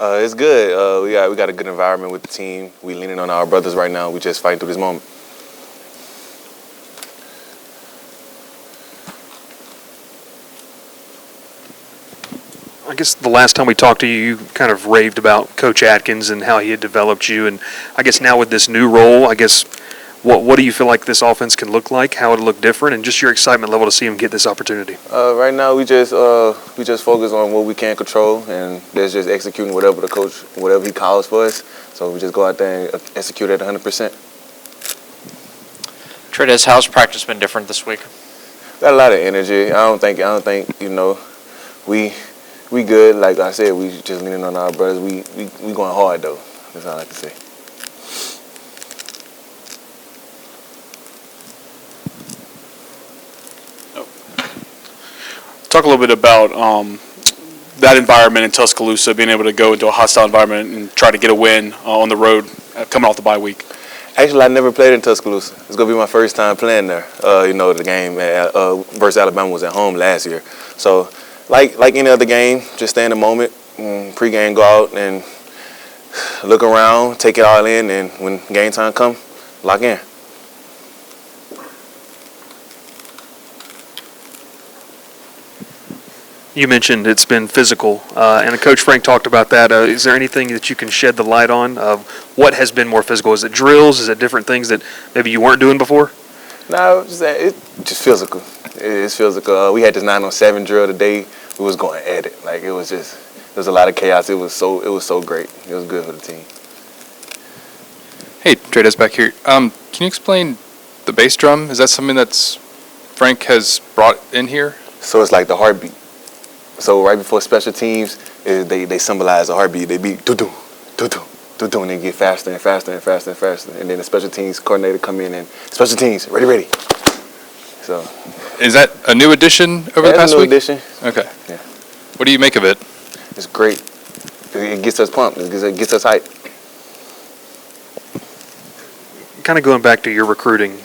It's good. We got a good environment with the team. We leaning on our brothers right now. We just fighting through this moment. I guess the last time we talked to you, you kind of raved about Coach Atkins and how he had developed you. And I guess now with this new role, I guess what do you feel like this offense can look like? How it'll look different, and just your excitement level to see him get this opportunity. Right now, we just focus on what we can control, and that's just executing whatever he calls for us. So we just go out there and execute at 100%. Trey'Dez, how's practice been different this week? Got a lot of energy. I don't think we good. Like I said, we just leaning on our brothers. We going hard though. That's all I can say. Talk a little bit about that environment in Tuscaloosa, being able to go into a hostile environment and try to get a win on the road coming off the bye week. Actually, I never played in Tuscaloosa. It's going to be my first time playing there. The game versus Alabama was at home last year. So, like any other game, just stay in the moment, pregame, go out and look around, take it all in, and when game time comes, lock in. You mentioned it's been physical, and Coach Frank talked about that. Is there anything that you can shed the light on of what has been more physical? Is it drills? Is it different things that maybe you weren't doing before? No, it's just physical. It's physical. We had this 9-on-7 drill today. We was going at it. Like there was a lot of chaos. It was so great. It was good for the team. Hey, Trey'Dez back here. Can you explain the bass drum? Is that something that's Frank has brought in here? So it's like the heartbeat. So right before special teams, they symbolize a heartbeat. They beat doo-doo, doo-doo, doo-doo, and they get faster and faster and faster and faster. And then the special teams coordinator come in and special teams, ready. So. Is that a new addition over the past week? Addition. Okay. Yeah. What do you make of it? It's great. It gets us pumped. It gets us hyped. Kind of going back to your recruiting,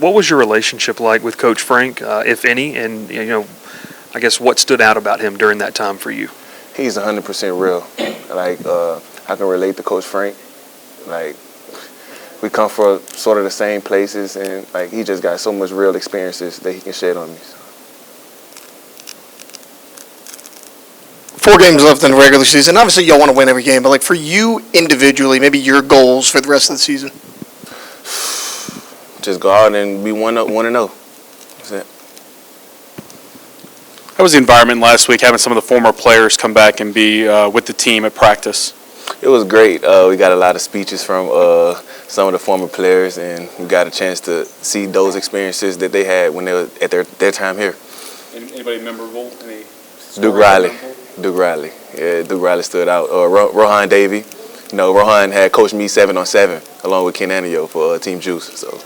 what was your relationship like with Coach Frank, if any, and I guess what stood out about him during that time for you? He's 100% real. Like I can relate to Coach Frank. Like we come from sort of the same places, and like he just got so much real experiences that he can shed on me. So. 4 games left in the regular season. Obviously, y'all want to win every game, but like for you individually, maybe your goals for the rest of the season. Just go out and be 1-0. That's it. How was the environment last week, having some of the former players come back and be with the team at practice? It was great. We got a lot of speeches from some of the former players, and we got a chance to see those experiences that they had when they were at their time here. Anybody memorable? Duke Riley. Yeah, Duke Riley stood out. Rohan Davey. Rohan had coached me 7-on-7 along with Ken Anio for Team Juice. So.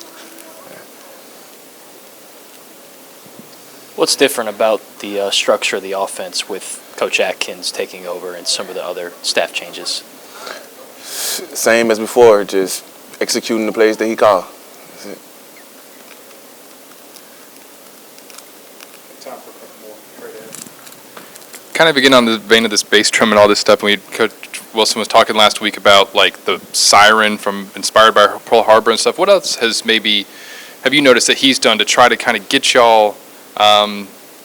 What's different about the structure of the offense with Coach Atkins taking over and some of the other staff changes? Same as before, just executing the plays that he called. That's it. Time for a couple more. Kind of again on the vein of this bass drum and all this stuff, when Coach Wilson was talking last week about like the siren inspired by Pearl Harbor and stuff. What else have you noticed that he's done to try to kind of get y'all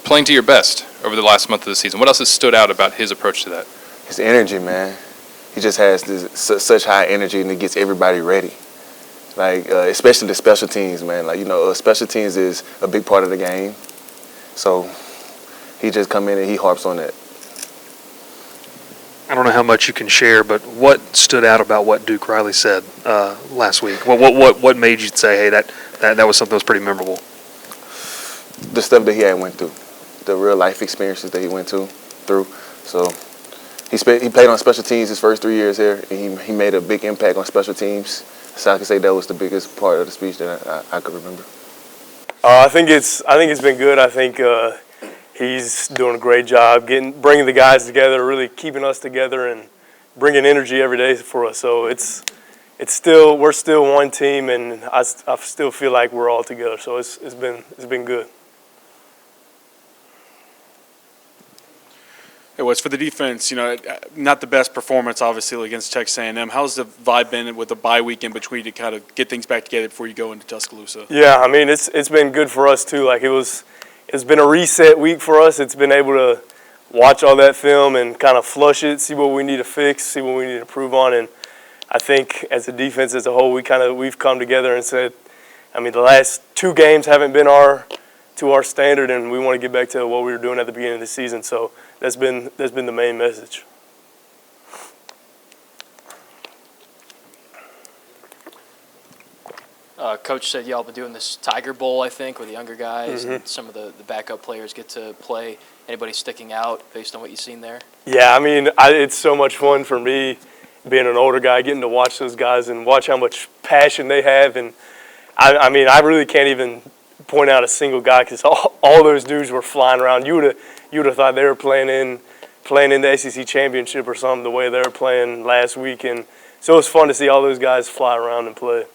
playing to your best over the last month of the season? What else has stood out about his approach to that? His energy, man. He just has such high energy, and it gets everybody ready. Like, especially the special teams, man. Like, special teams is a big part of the game. So he just come in and he harps on that. I don't know how much you can share, but what stood out about what Duke Riley said last week? What made you say, hey, that was something that was pretty memorable? The stuff that he had went through, the real life experiences that he went through. So he played on special teams his first 3 years here, and he made a big impact on special teams. So I can say that was the biggest part of the speech that I could remember. I think it's been good. I think he's doing a great job bringing the guys together, really keeping us together, and bringing energy every day for us. So we're still one team, and I still feel like we're all together. So it's been good. It was for the defense, not the best performance, obviously, against Texas A&M. How's the vibe been with the bye week in between to kind of get things back together before you go into Tuscaloosa? Yeah, I mean, it's been good for us too. Like it's been a reset week for us. It's been able to watch all that film and kind of flush it, see what we need to fix, see what we need to improve on. And I think as a defense as a whole, we've come together and said, I mean, the last 2 games haven't been to our standard, and we want to get back to what we were doing at the beginning of the season. So that's been the main message. Coach said y'all been doing this Tiger Bowl, I think, where the younger guys and some of the backup players get to play. Anybody sticking out based on what you've seen there? Yeah, I mean, it's so much fun for me being an older guy, getting to watch those guys and watch how much passion they have. And I mean, I really can't even point out a single guy because all those dudes were flying around. You would have thought they were playing in the SEC championship or something the way they were playing last week. And so it was fun to see all those guys fly around and play.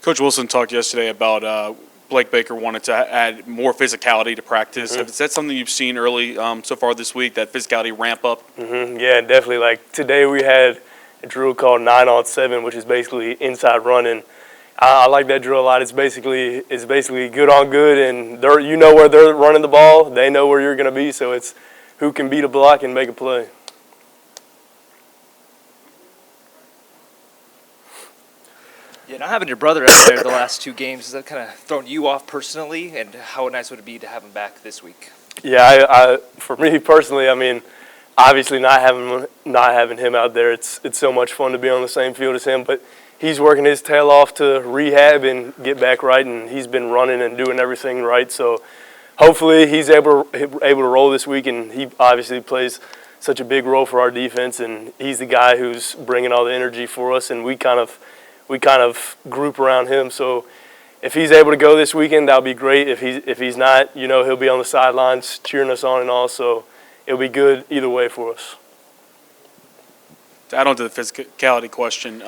Coach Wilson talked yesterday about Blake Baker wanted to add more physicality to practice. Is that something you've seen early so far this week, that physicality ramp up? Yeah, definitely. Like today we had a drill called 9-on-7, which is basically inside running. I like that drill a lot. It's basically good on good, and you know where they're running the ball. They know where you're going to be, so it's who can beat a block and make a play. Yeah, not having your brother out there the last 2 games, has that kind of thrown you off personally? And how nice would it be to have him back this week? Yeah, for me personally, I mean, obviously not having him out there, it's so much fun to be on the same field as him. But he's working his tail off to rehab and get back right, and he's been running and doing everything right. So hopefully he's able to roll this week, and he obviously plays such a big role for our defense, and he's the guy who's bringing all the energy for us, and we kind of group around him. So if he's able to go this weekend, that'll be great. If he's not, he'll be on the sidelines cheering us on and all. So it'll be good either way for us. To add on to the physicality question,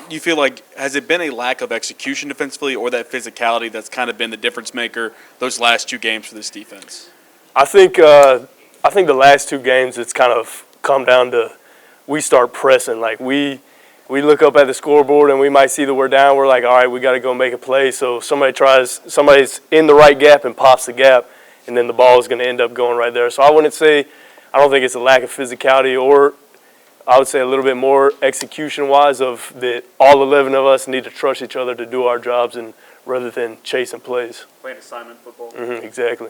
you feel like, has it been a lack of execution defensively or that physicality that's kind of been the difference maker those last 2 games for this defense? I think the last 2 games it's kind of come down to we start pressing. Like we look up at the scoreboard and we might see that we're down. We're like, all right, we got to go make a play. So somebody's in the right gap and pops the gap, and then the ball is going to end up going right there. So I don't think it's a lack of physicality, or I would say a little bit more execution-wise of that all 11 of us need to trust each other to do our jobs, and rather than chasing plays. Playing assignment football. Exactly.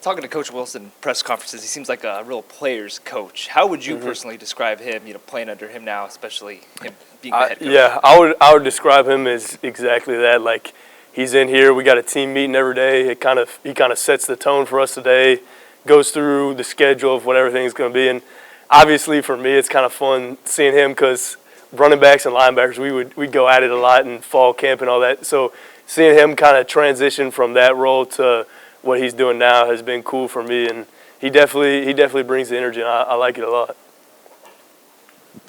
Talking to Coach Wilson press conferences, he seems like a real player's coach. How would you personally describe him, playing under him now, especially him being the head coach? Yeah, I would describe him as exactly that. Like, he's in here, we got a team meeting every day. He kind of sets the tone for us today, goes through the schedule of what everything's going to be. And obviously for me, it's kind of fun seeing him because running backs and linebackers, we'd go at it a lot in fall camp and all that. So seeing him kind of transition from that role to what he's doing now has been cool for me, and he definitely brings the energy, and I like it a lot.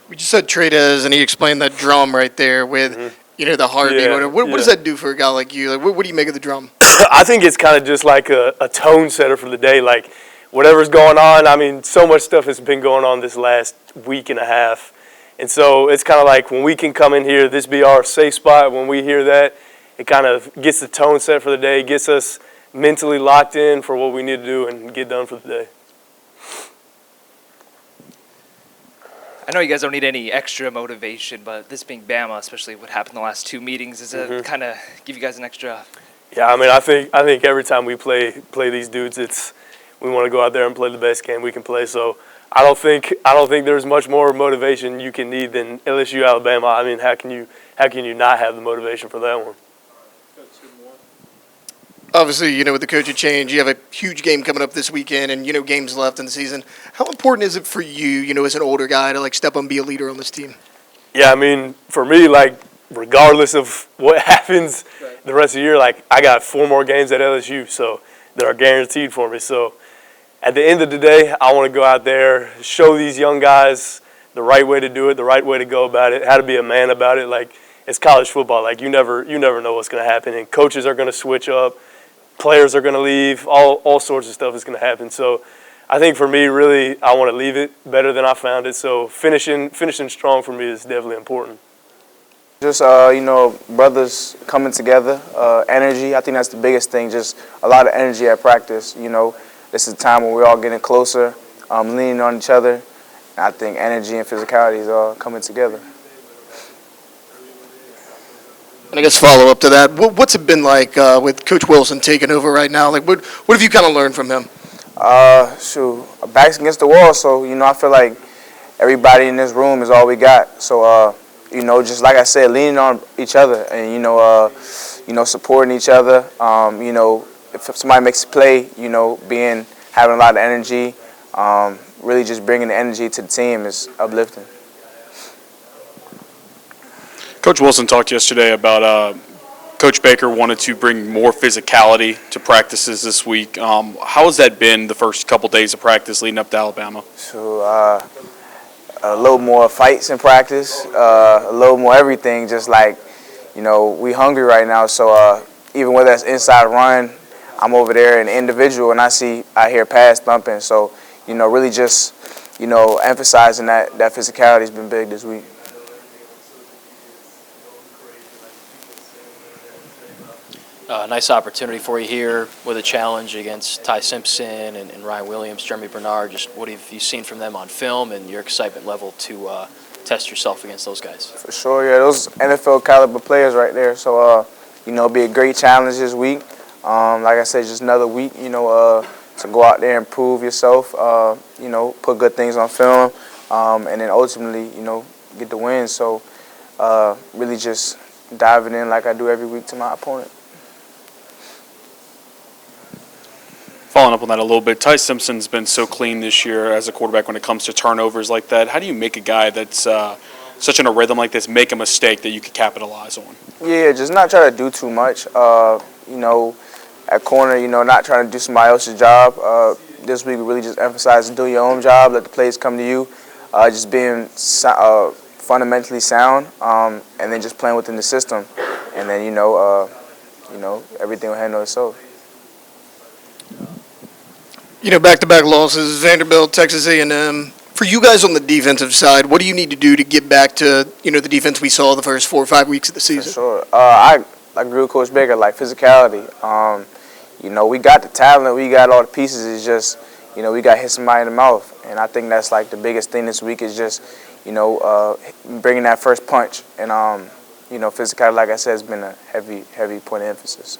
We just said Trey'Dez, and he explained that drum right there with, the heartbeat. Yeah, What does that do for a guy like you? Like, what do you make of the drum? I think it's kind of just like a tone setter for the day. Like, whatever's going on, I mean, so much stuff has been going on this last week and a half. And so it's kind of like when we can come in here, this be our safe spot. When we hear that, it kind of gets the tone set for the day, gets us mentally locked in for what we need to do and get done for the day. I know you guys don't need any extra motivation, but this being Bama, especially what happened the last 2 meetings, does it kind of give you guys an extra? Yeah, I mean, I think every time we play these dudes, we want to go out there and play the best game we can play. So I don't think there's much more motivation you can need than LSU Alabama. I mean, how can you not have the motivation for that one? Obviously, with the coaching change, you have a huge game coming up this weekend and, games left in the season. How important is it for you, as an older guy to, step up and be a leader on this team? Yeah, I mean, for me, regardless of what happens the rest of the year, I got 4 more games at LSU, so that are guaranteed for me. So at the end of the day, I want to go out there, show these young guys the right way to do it, the right way to go about it, how to be a man about it. it's college football. Like you never know what's going to happen, and coaches are going to switch up, players are going to leave, all sorts of stuff is going to happen. So I think for me, really, I want to leave it better than I found it. So finishing strong for me is definitely important. Just, brothers coming together, energy. I think that's the biggest thing, just a lot of energy at practice. This is a time when we're all getting closer, leaning on each other. And I think energy and physicality is all coming together. And I guess follow up to that, what's it been like with Coach Wilson taking over right now? Like, what have you kind of learned from him? Backs against the wall, so, I feel like everybody in this room is all we got. So, just like I said, leaning on each other and, supporting each other. If somebody makes a play, having a lot of energy, really just bringing the energy to the team is uplifting. Coach Wilson talked yesterday about Coach Baker wanted to bring more physicality to practices this week. How has that been the first couple days of practice leading up to Alabama? So a little more fights in practice, a little more everything. Just like, we hungry right now. So even whether that's inside run, I'm over there in individual and I hear pass thumping. So, really just, emphasizing that physicality has been big this week. Nice opportunity for you here with a challenge against Ty Simpson and Ryan Williams, Jeremy Bernard. Just what have you seen from them on film and your excitement level to test yourself against those guys? For sure, yeah, those NFL caliber players right there. So, it'll be a great challenge this week. Like I said, just another week, to go out there and prove yourself, put good things on film, and then ultimately, get the win. So, really just diving in like I do every week to my opponent. Following up on that a little bit, Ty Simpson's been so clean this year as a quarterback when it comes to turnovers like that. How do you make a guy that's such in a rhythm like this make a mistake that you could capitalize on? Yeah, just not try to do too much. At corner, not trying to do somebody else's job. This week we really just emphasize do your own job, let the plays come to you. Just being fundamentally sound, and then just playing within the system, and then everything will handle itself. Back-to-back losses, Vanderbilt, Texas A&M. For you guys on the defensive side, what do you need to do to get back to, the defense we saw the first 4 or 5 weeks of the season? For sure. I agree with Coach Baker, like physicality. We got the talent, we got all the pieces. It's just, we got to hit somebody in the mouth. And I think that's like the biggest thing this week is just, bringing that first punch. And, physicality, like I said, has been a heavy point of emphasis.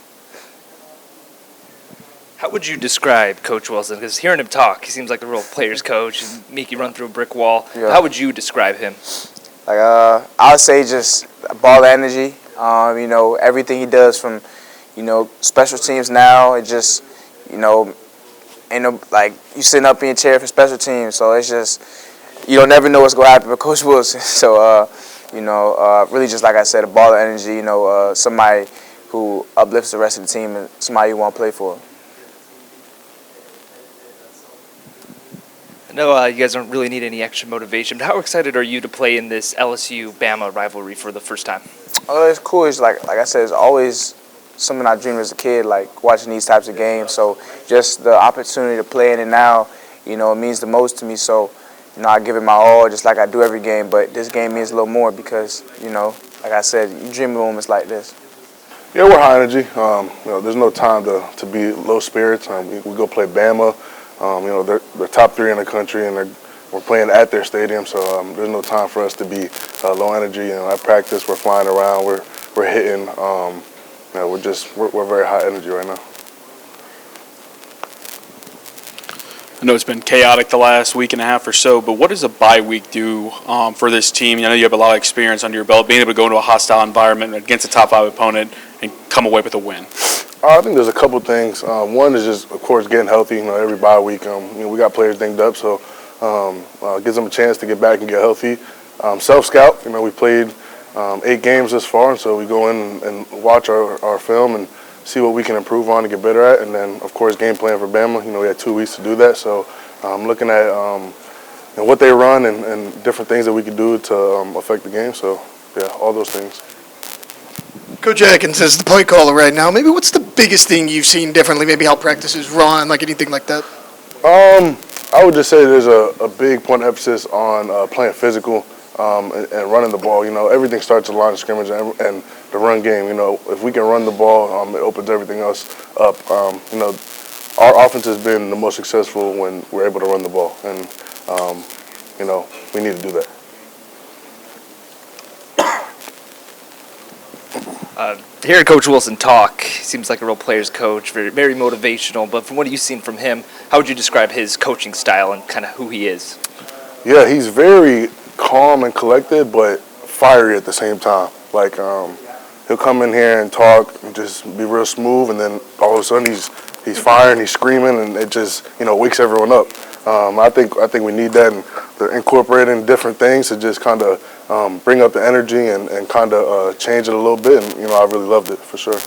How would you describe Coach Wilson? Because hearing him talk, he seems like a real player's coach and make you run through a brick wall. Yeah. How would you describe him? Like I would say just ball energy. Everything he does from, special teams now. It just, ain't no like you sitting up in your chair for special teams. So it's just you don't never know what's gonna happen with Coach Wilson. So really just like I said, a ball of energy. Somebody who uplifts the rest of the team and somebody you want to play for. I know you guys don't really need any extra motivation, but how excited are you to play in this LSU-Bama rivalry for the first time? Oh, it's cool. It's like I said, it's always something I dreamed as a kid, like watching these types of games. So just the opportunity to play in it now, it means the most to me. So, I give it my all just like I do every game. But this game means a little more because, like I said, you dream of moments like this. Yeah, we're high energy. There's no time to be low spirits. We go play Bama. They're top 3 in the country, and we're playing at their stadium. So there's no time for us to be low energy. At practice, we're flying around. We're hitting. We're very high energy right now. I know it's been chaotic the last week and a half or so, but what does a bye week do for this team? I know you have a lot of experience under your belt, being able to go into a hostile environment against a top 5 opponent and come away with a win. I think there's a couple things. One is just, of course, getting healthy. Every bye week, we got players dinged up, so gives them a chance to get back and get healthy. Self-scout, we played 8 games this far, and so we go in and watch our film and see what we can improve on and get better at. And then, of course, game plan for Bama. We had 2 weeks to do that, so I'm looking at what they run and different things that we can do to affect the game. So, yeah, all those things. Coach Atkins is the play caller right now. Maybe what's the biggest thing you've seen differently? Maybe how practices run, like anything like that? I would just say there's a big point of emphasis on playing physical and running the ball. You know, everything starts at the line of scrimmage and the run game. You know, if we can run the ball, it opens everything else up. You know, our offense has been the most successful when we're able to run the ball, and you know, we need to do that. Hearing Coach Wilson talk, he seems like a real player's coach, very, very motivational. But from what you've seen from him, how would you describe his coaching style and kind of who he is? Yeah, he's very calm and collected, but fiery at the same time. Like he'll come in here and talk and just be real smooth, and then all of a sudden he's firing, he's screaming, and it just wakes everyone up. I think we need that, and they're incorporating different things to just kind of bring up the energy and kind of change it a little bit. And I really loved it for sure.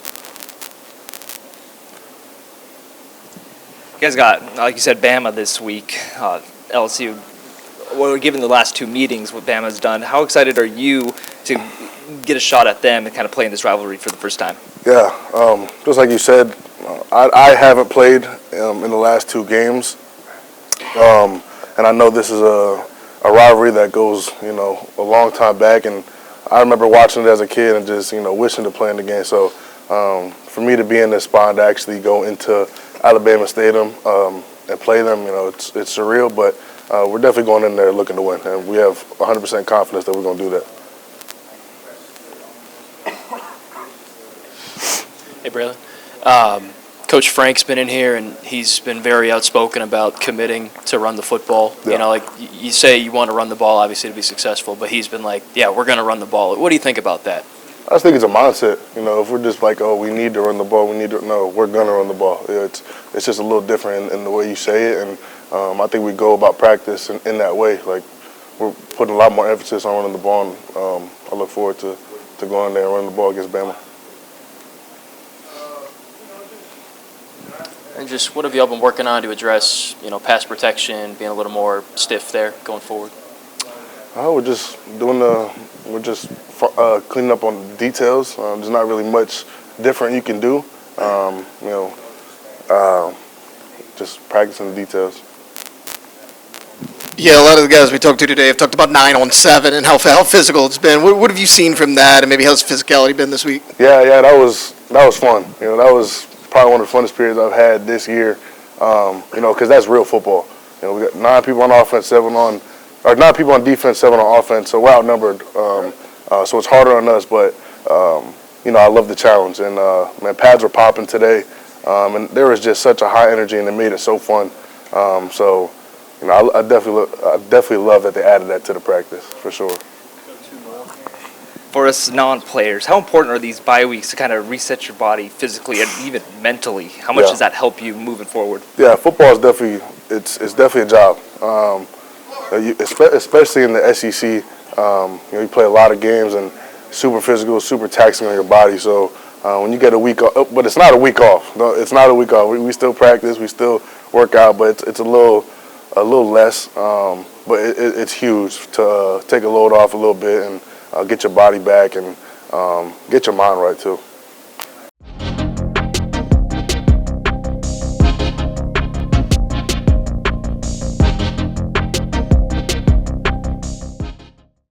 You guys got, like you said, Bama this week. LSU, well, given the last two meetings, what Bama's done, how excited are you to get a shot at them and kind of play in this rivalry for the first time? Yeah, just like you said, I haven't played in the last two games, and I know this is a rivalry that goes, a long time back, and I remember watching it as a kid and just, wishing to play in the game. So for me to be in this spot and to actually go into Alabama Stadium and play them, it's surreal, but we're definitely going in there looking to win, and we have 100% confidence that we're going to do that. Hey, Braelin. Coach Frank's been in here, and he's been very outspoken about committing to run the football. Yeah. Like you say you want to run the ball, obviously, to be successful, but he's been like, yeah, we're going to run the ball. What do you think about that? I just think it's a mindset. If we're just like, oh, we need to run the ball, no, we're going to run the ball. It's just a little different in the way you say it, and I think we go about practice in that way. Like, we're putting a lot more emphasis on running the ball, and I look forward to going there and running the ball against Bama. And just what have y'all been working on to address, pass protection, being a little more stiff there going forward? We're just cleaning up on the details. There's not really much different you can do. Just practicing the details. Yeah, a lot of the guys we talked to today have talked about 9-on-7 and how physical it's been. What have you seen from that, and maybe how's physicality been this week? Yeah, that was fun. That was probably one of the funnest periods I've had this year. Because that's real football. We got 9 people on offense, 9 people on defense, 7 on offense. So we're outnumbered. So it's harder on us, but I love the challenge. And pads were popping today, and there was just such a high energy, and it made it so fun. I definitely love that they added that to the practice for sure. For us non-players, how important are these bye weeks to kind of reset your body physically and even mentally? How much does that help you moving forward? Yeah, football is definitely a job, especially in the SEC. You play a lot of games and super physical, super taxing on your body. So when you get a week off, but it's not a week off. No, it's not a week off. We still practice, we still work out, but it's a little less. But it's huge to take a load off a little bit and get your body back and get your mind right too.